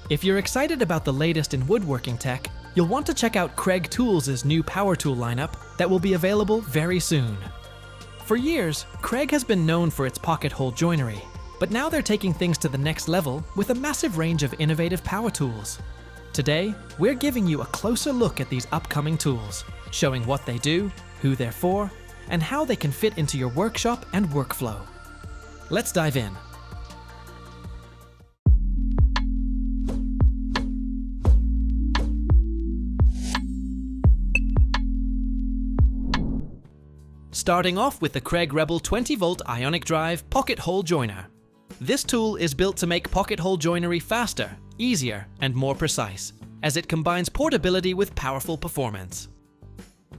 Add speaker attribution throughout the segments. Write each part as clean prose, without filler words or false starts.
Speaker 1: If you're excited about the latest in woodworking tech, you'll want to check out Kreg Tools' new power tool lineup that will be available very soon. For years, Kreg has been known for its pocket hole joinery, but now they're taking things to the next level with a massive range of innovative power tools. Today, we're giving you a closer look at these upcoming tools, showing what they do, who they're for, and how they can fit into your workshop and workflow. Let's dive in. Starting off with the Kreg Rebel 20-volt Ionic Drive Pocket Hole Joiner. This tool is built to make pocket hole joinery faster, easier, and more precise, as it combines portability with powerful performance.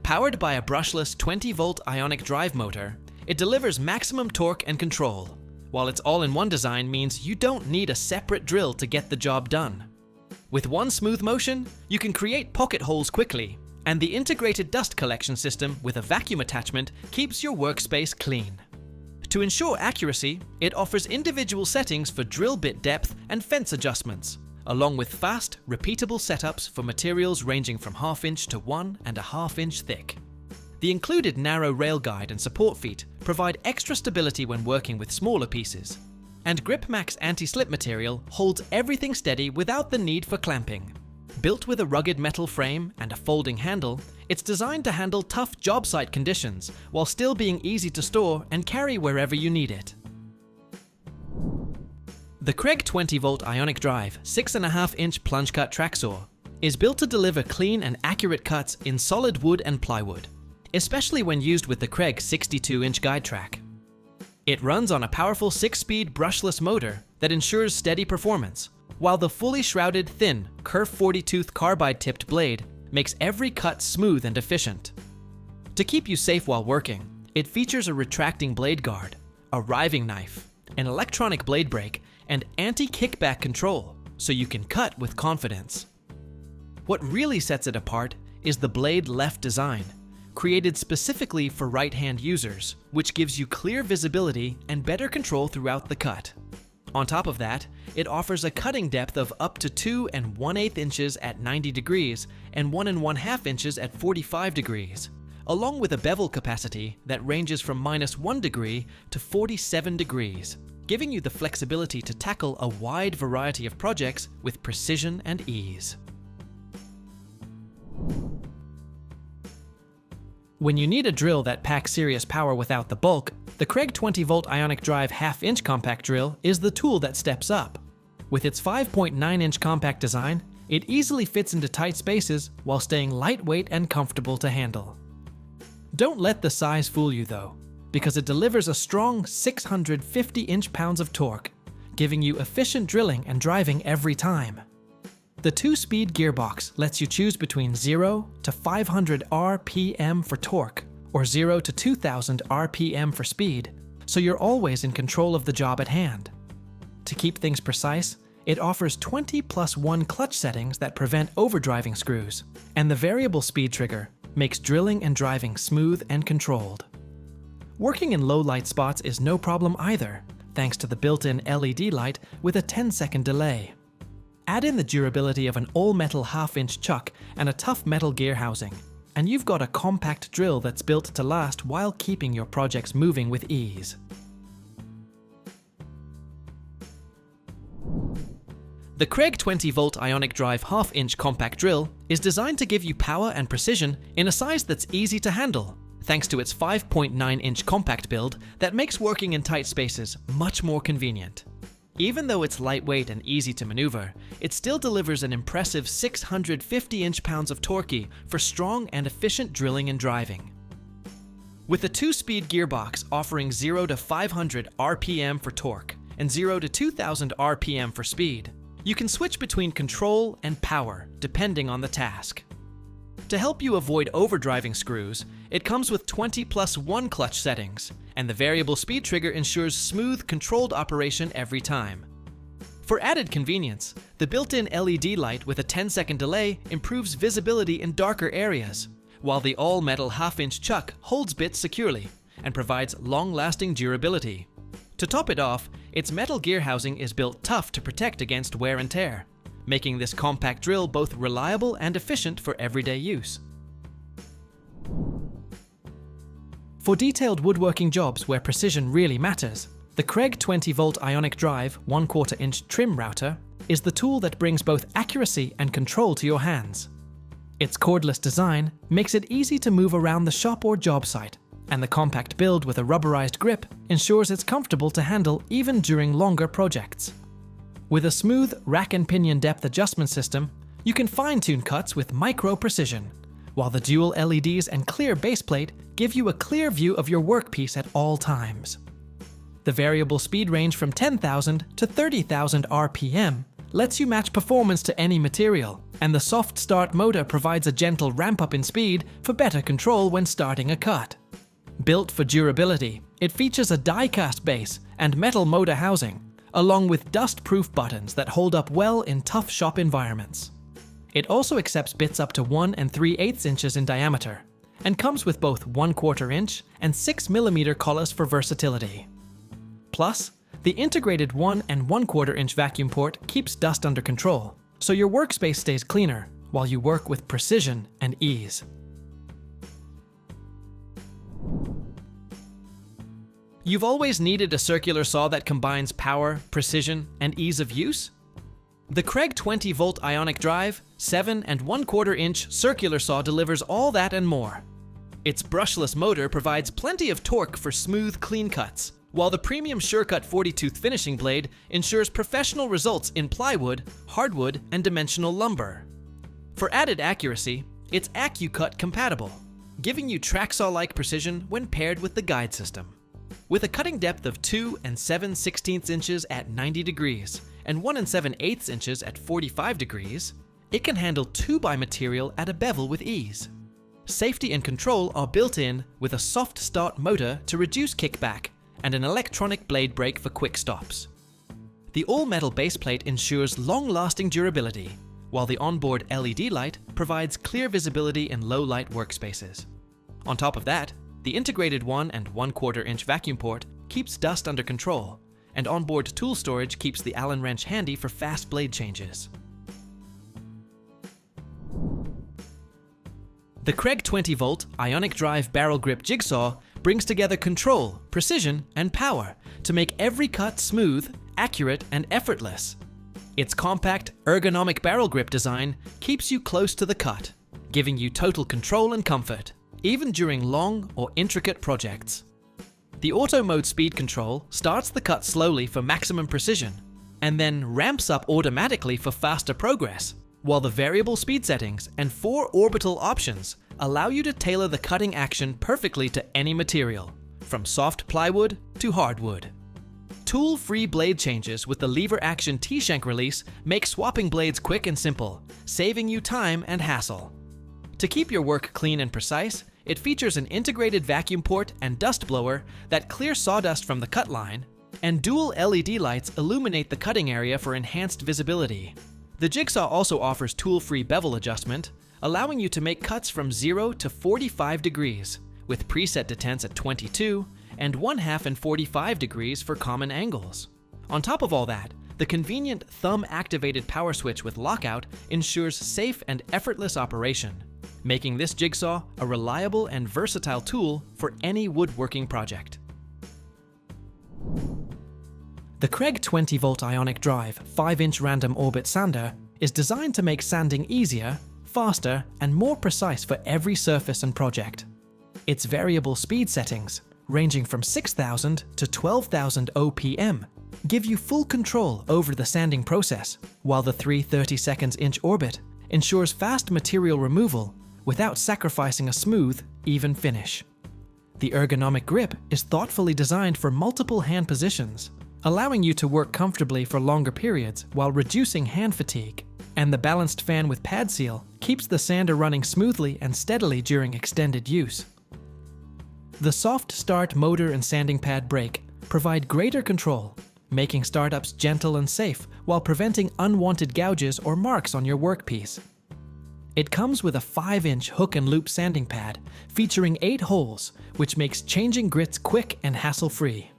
Speaker 1: Powered by a brushless 20-volt Ionic drive motor, it delivers maximum torque and control, while its all-in-one design means you don't need a separate drill to get the job done. With one smooth motion, you can create pocket holes quickly, and the integrated dust collection system with a vacuum attachment keeps your workspace clean. To ensure accuracy, it offers individual settings for drill bit depth and fence adjustments, along with fast, repeatable setups for materials ranging from 1/2 inch to 1.5 inch thick. The included narrow rail guide and support feet provide extra stability when working with smaller pieces, and GripMax anti-slip material holds everything steady without the need for clamping. Built with a rugged metal frame and a folding handle, it's designed to handle tough job site conditions while still being easy to store and carry wherever you need it. The Kreg 20-volt Ionic Drive 6.5 inch Plunge-Cut track saw is built to deliver clean and accurate cuts in solid wood and plywood, especially when used with the Kreg 62-inch guide track. It runs on a powerful 6-speed brushless motor that ensures steady performance, while the fully shrouded thin, kerf 40-tooth carbide-tipped blade makes every cut smooth and efficient. To keep you safe while working, it features a retracting blade guard, a riving knife, an electronic blade brake, and anti-kickback control, so you can cut with confidence. What really sets it apart is the blade left design, created specifically for right-hand users, which gives you clear visibility and better control throughout the cut. On top of that, it offers a cutting depth of up to 2 1/8 inches at 90 degrees and 1 1/2 inches at 45 degrees, along with a bevel capacity that ranges from -1 degree to 47 degrees, giving you the flexibility to tackle a wide variety of projects with precision and ease. When you need a drill that packs serious power without the bulk, the Kreg 20-volt Ionic Drive 1/2 inch compact drill is the tool that steps up. With its 5.9 inch compact design, it easily fits into tight spaces while staying lightweight and comfortable to handle. Don't let the size fool you though, because it delivers a strong 650 inch-pounds of torque, giving you efficient drilling and driving every time. The 2-speed gearbox lets you choose between 0 to 500 RPM for torque, or 0 to 2000 RPM for speed, so you're always in control of the job at hand. To keep things precise, it offers 20+1 clutch settings that prevent overdriving screws, and the variable speed trigger makes drilling and driving smooth and controlled. Working in low light spots is no problem either, thanks to the built-in LED light with a 10-second delay. Add in the durability of an all-metal 1/2 inch chuck and a tough metal gear housing, and you've got a compact drill that's built to last while keeping your projects moving with ease. The Kreg 20-volt Ionic Drive 1/2 inch compact drill is designed to give you power and precision in a size that's easy to handle, thanks to its 5.9 inch compact build that makes working in tight spaces much more convenient. Even though it's lightweight and easy to maneuver, it still delivers an impressive 650 inch-pounds of torque for strong and efficient drilling and driving. With a 2-speed gearbox offering 0 to 500 RPM for torque and 0 to 2000 RPM for speed, you can switch between control and power depending on the task. To help you avoid overdriving screws, it comes with 20+1 clutch settings, and the variable speed trigger ensures smooth, controlled operation every time. For added convenience, the built-in LED light with a 10-second delay improves visibility in darker areas, while the all-metal 1/2 inch chuck holds bits securely and provides long-lasting durability. To top it off, its metal gear housing is built tough to protect against wear and tear, making this compact drill both reliable and efficient for everyday use. For detailed woodworking jobs where precision really matters, the Kreg 20-volt Ionic drive 1/4 inch trim router is the tool that brings both accuracy and control to your hands. Its cordless design makes it easy to move around the shop or job site, and the compact build with a rubberized grip ensures it's comfortable to handle even during longer projects. With a smooth rack and pinion depth adjustment system, you can fine-tune cuts with micro-precision, while the dual LEDs and clear baseplate give you a clear view of your workpiece at all times. The variable speed range from 10,000 to 30,000 RPM lets you match performance to any material, and the soft start motor provides a gentle ramp-up in speed for better control when starting a cut. Built for durability, it features a die-cast base and metal motor housing, along with dust-proof buttons that hold up well in tough shop environments. It also accepts bits up to 1 3/8 inches in diameter, and comes with both 1/4 inch and 6 mm collars for versatility. Plus, the integrated 1 1/4 inch vacuum port keeps dust under control, so your workspace stays cleaner while you work with precision and ease. You've always needed a circular saw that combines power, precision, and ease of use? The Kreg 20-volt Ionic drive 7 1/4 inch circular saw delivers all that and more. Its brushless motor provides plenty of torque for smooth, clean cuts, while the premium SureCut 40-tooth finishing blade ensures professional results in plywood, hardwood, and dimensional lumber. For added accuracy, it's AccuCut compatible, giving you tracksaw-like precision when paired with the guide system. With a cutting depth of 2 7/16 inches at 90 degrees and 1 7/8 inches at 45 degrees, it can handle 2x material at a bevel with ease. Safety and control are built in with a soft start motor to reduce kickback and an electronic blade brake for quick stops. The all-metal baseplate ensures long-lasting durability, while the onboard LED light provides clear visibility in low-light workspaces. On top of that, the integrated 1 1/4 inch vacuum port keeps dust under control, and onboard tool storage keeps the Allen wrench handy for fast blade changes. The Kreg 20-volt Ionic drive barrel grip jigsaw brings together control, precision, and power to make every cut smooth, accurate, and effortless. Its compact, ergonomic barrel grip design keeps you close to the cut, giving you total control and comfort, even during long or intricate projects. The auto mode speed control starts the cut slowly for maximum precision, and then ramps up automatically for faster progress, while the variable speed settings and 4 orbital options allow you to tailor the cutting action perfectly to any material, from soft plywood to hardwood. Tool-free blade changes with the lever action T-shank release make swapping blades quick and simple, saving you time and hassle. To keep your work clean and precise, it features an integrated vacuum port and dust blower that clear sawdust from the cut line, and dual LED lights illuminate the cutting area for enhanced visibility. The Jigsaw also offers tool-free bevel adjustment, allowing you to make cuts from 0 to 45 degrees, with preset detents at 22 and 1/2 and 45 degrees for common angles. On top of all that, the convenient thumb-activated power switch with lockout ensures safe and effortless operation, making this jigsaw a reliable and versatile tool for any woodworking project. The Kreg 20-volt Ionic drive 5-inch random orbit sander is designed to make sanding easier, faster, and more precise for every surface and project. Its variable speed settings, ranging from 6,000 to 12,000 OPM, give you full control over the sanding process, while the 3/32 inch orbit ensures fast material removal without sacrificing a smooth, even finish. The ergonomic grip is thoughtfully designed for multiple hand positions, allowing you to work comfortably for longer periods while reducing hand fatigue. And the balanced fan with pad seal keeps the sander running smoothly and steadily during extended use. The soft start motor and sanding pad brake provide greater control, making startups gentle and safe while preventing unwanted gouges or marks on your workpiece. It comes with a 5-inch hook and loop sanding pad featuring 8 holes, which makes changing grits quick and hassle-free.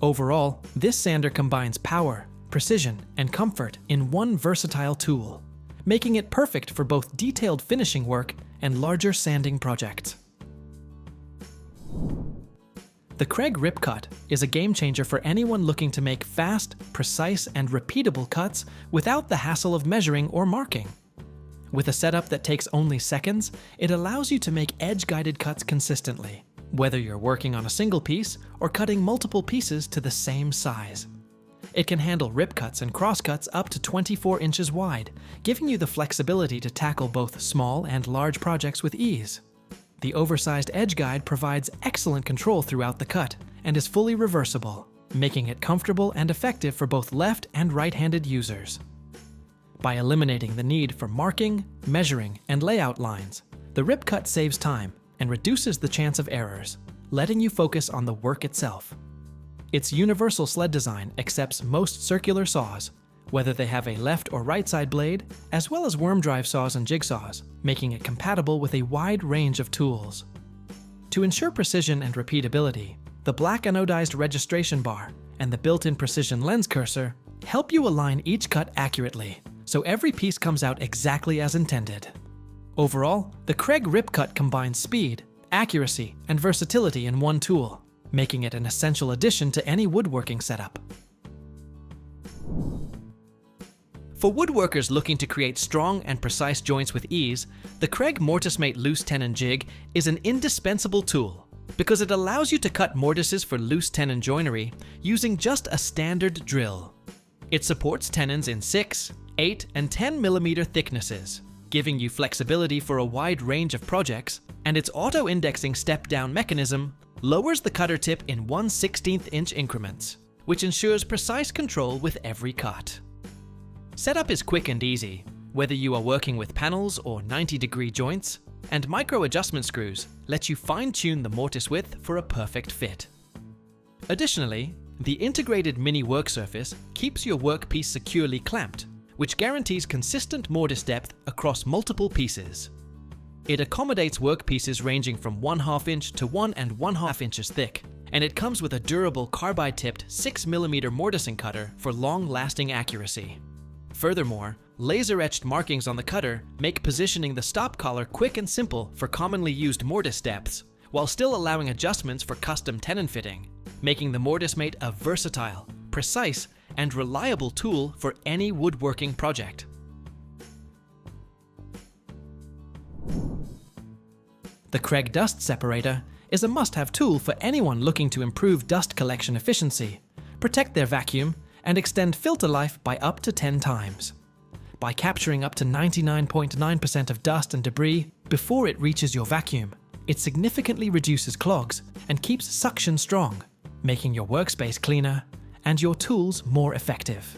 Speaker 1: Overall, this sander combines power, precision, and comfort in one versatile tool, making it perfect for both detailed finishing work and larger sanding projects. The Kreg Rip-Cut is a game changer for anyone looking to make fast, precise, and repeatable cuts without the hassle of measuring or marking. With a setup that takes only seconds, it allows you to make edge-guided cuts consistently, whether you're working on a single piece or cutting multiple pieces to the same size. It can handle rip cuts and cross cuts up to 24 inches wide, giving you the flexibility to tackle both small and large projects with ease. The oversized edge guide provides excellent control throughout the cut and is fully reversible, making it comfortable and effective for both left and right-handed users. By eliminating the need for marking, measuring, and layout lines, the Rip-Cut saves time and reduces the chance of errors, letting you focus on the work itself. Its universal sled design accepts most circular saws, whether they have a left or right side blade, as well as worm drive saws and jigsaws, making it compatible with a wide range of tools. To ensure precision and repeatability, the black anodized registration bar and the built-in precision lens cursor help you align each cut accurately, so every piece comes out exactly as intended. Overall, the Kreg Rip-Cut combines speed, accuracy, and versatility in one tool, making it an essential addition to any woodworking setup. For woodworkers looking to create strong and precise joints with ease, the Kreg MortiseMate loose tenon jig is an indispensable tool because it allows you to cut mortises for loose tenon joinery using just a standard drill. It supports tenons in 6, 8, and 10 mm thicknesses, giving you flexibility for a wide range of projects, and its auto-indexing step-down mechanism lowers the cutter tip in 1/16 inch increments, which ensures precise control with every cut. Setup is quick and easy, whether you are working with panels or 90-degree joints, and micro adjustment screws let you fine-tune the mortise width for a perfect fit. Additionally, the integrated mini work surface keeps your workpiece securely clamped, which guarantees consistent mortise depth across multiple pieces. It accommodates workpieces ranging from 1/2 inch to 1 1/2 inches thick, and it comes with a durable carbide-tipped 6 mm mortising cutter for long-lasting accuracy. Furthermore, laser-etched markings on the cutter make positioning the stop collar quick and simple for commonly used mortise depths, while still allowing adjustments for custom tenon fitting, making the MortiseMate a versatile, precise, and reliable tool for any woodworking project. The Kreg Dust Separator is a must-have tool for anyone looking to improve dust collection efficiency, protect their vacuum, and extend filter life by up to 10 times. By capturing up to 99.9% of dust and debris before it reaches your vacuum, it significantly reduces clogs and keeps suction strong, making your workspace cleaner and your tools more effective.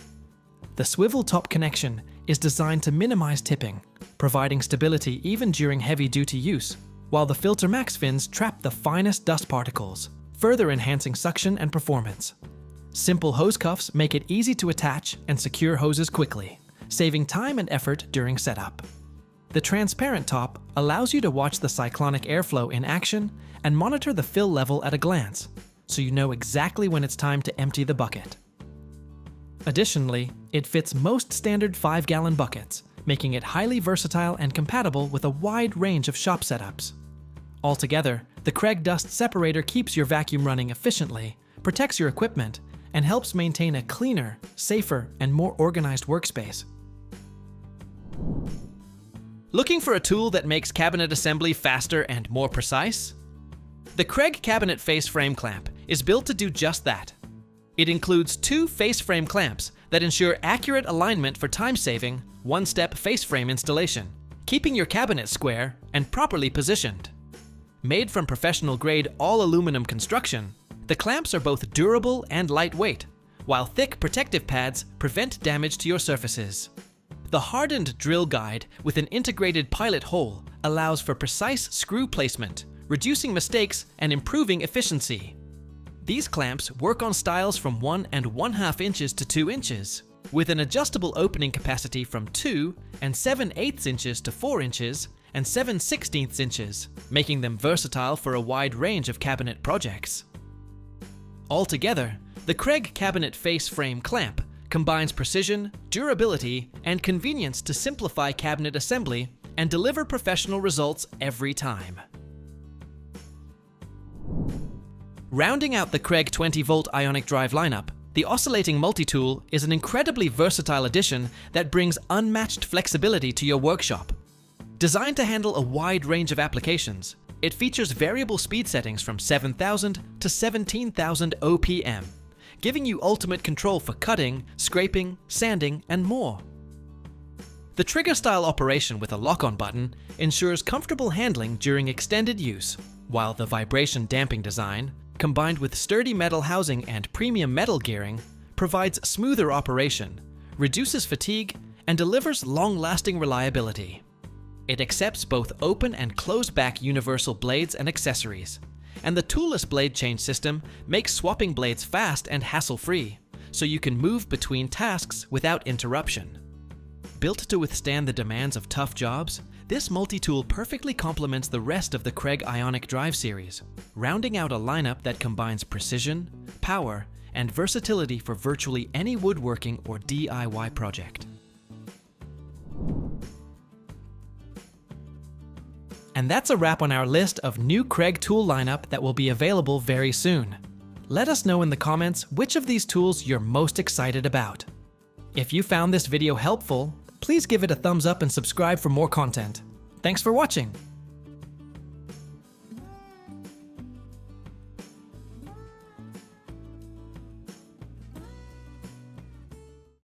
Speaker 1: The swivel top connection is designed to minimize tipping, providing stability even during heavy-duty use, while the Filter Max fins trap the finest dust particles, further enhancing suction and performance. Simple hose cuffs make it easy to attach and secure hoses quickly, saving time and effort during setup. The transparent top allows you to watch the cyclonic airflow in action and monitor the fill level at a glance, so you know exactly when it's time to empty the bucket. Additionally, it fits most standard 5-gallon buckets, making it highly versatile and compatible with a wide range of shop setups. Altogether, the Kreg Dust Separator keeps your vacuum running efficiently, protects your equipment, and helps maintain a cleaner, safer, and more organized workspace. Looking for a tool that makes cabinet assembly faster and more precise? The Kreg Cabinet Face Frame Clamp is built to do just that. It includes 2 face frame clamps that ensure accurate alignment for time-saving, one-step face frame installation, keeping your cabinet square and properly positioned. Made from professional-grade all-aluminum construction, the clamps are both durable and lightweight, while thick protective pads prevent damage to your surfaces. The hardened drill guide with an integrated pilot hole allows for precise screw placement, reducing mistakes and improving efficiency. These clamps work on styles from 1 1/2 inches to 2 inches, with an adjustable opening capacity from 2 7/8 inches to 4 inches and 7/16 inches, making them versatile for a wide range of cabinet projects. Altogether, the Kreg Cabinet Face Frame Clamp combines precision, durability, and convenience to simplify cabinet assembly and deliver professional results every time. Rounding out the Kreg 20-volt Ionic drive lineup, the Oscillating multi-tool is an incredibly versatile addition that brings unmatched flexibility to your workshop. Designed to handle a wide range of applications, it features variable speed settings from 7,000 to 17,000 OPM, giving you ultimate control for cutting, scraping, sanding, and more. The trigger-style operation with a lock-on button ensures comfortable handling during extended use, while the vibration damping design, combined with sturdy metal housing and premium metal gearing, provides smoother operation, reduces fatigue, and delivers long-lasting reliability. It accepts both open and closed-back universal blades and accessories, and the toolless blade change system makes swapping blades fast and hassle-free, so you can move between tasks without interruption. Built to withstand the demands of tough jobs, this multi-tool perfectly complements the rest of the Kreg Ionic drive series, rounding out a lineup that combines precision, power, and versatility for virtually any woodworking or DIY project. And that's a wrap on our list of new Kreg tool lineup that will be available very soon. Let us know in the comments which of these tools you're most excited about. If you found this video helpful, please give it a thumbs up and subscribe for more content. Thanks for watching!